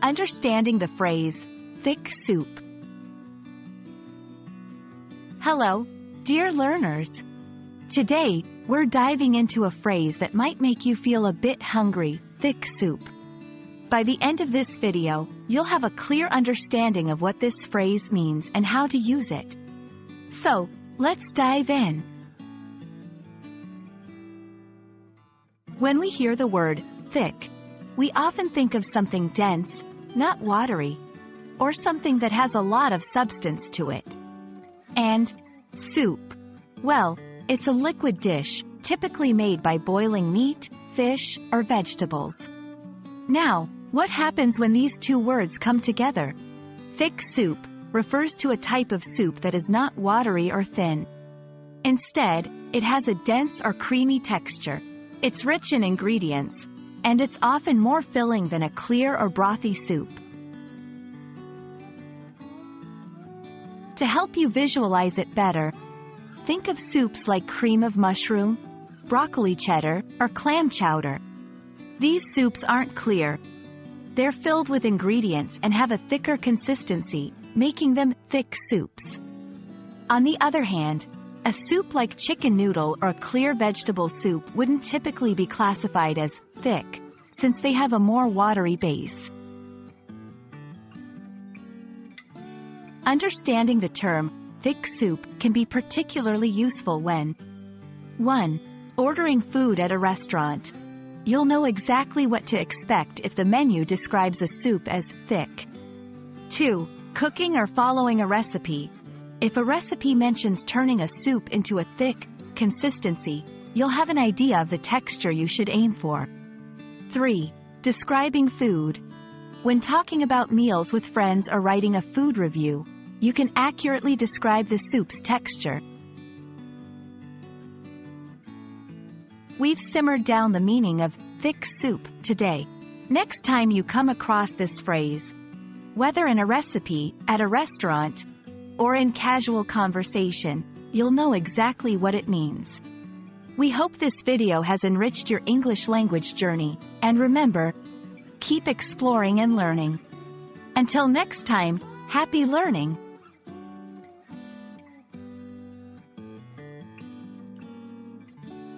Understanding the phrase, thick soup. Hello, dear learners. Today, we're diving into a phrase that might make you feel a bit hungry, thick soup. By the end of this video, you'll have a clear understanding of what this phrase means and how to use it. So, let's dive in. When we hear the word thick, we often think of something dense, not watery, or something that has a lot of substance to it. And soup, well, it's a liquid dish, typically made by boiling meat, fish, or vegetables. Now, what happens when these two words come together? Thick soup refers to a type of soup that is not watery or thin. Instead, it has a dense or creamy texture. It's rich in ingredients, and it's often more filling than a clear or brothy soup. To help you visualize it better, think of soups like cream of mushroom, broccoli cheddar, or clam chowder. These soups aren't clear. They're filled with ingredients and have a thicker consistency, making them thick soups. On the other hand, a soup like chicken noodle or a clear vegetable soup wouldn't typically be classified as thick, since they have a more watery base. Understanding the term thick soup can be particularly useful when 1. Ordering food at a restaurant. You'll know exactly what to expect if the menu describes a soup as thick. 2. Cooking or following a recipe. If a recipe mentions turning a soup into a thick consistency, you'll have an idea of the texture you should aim for. 3. Describing food. When talking about meals with friends or writing a food review, you can accurately describe the soup's texture. We've simmered down the meaning of thick soup today. Next time you come across this phrase, whether in a recipe, at a restaurant, or in casual conversation, you'll know exactly what it means. We hope this video has enriched your English language journey, and remember, keep exploring and learning. Until next time, happy learning!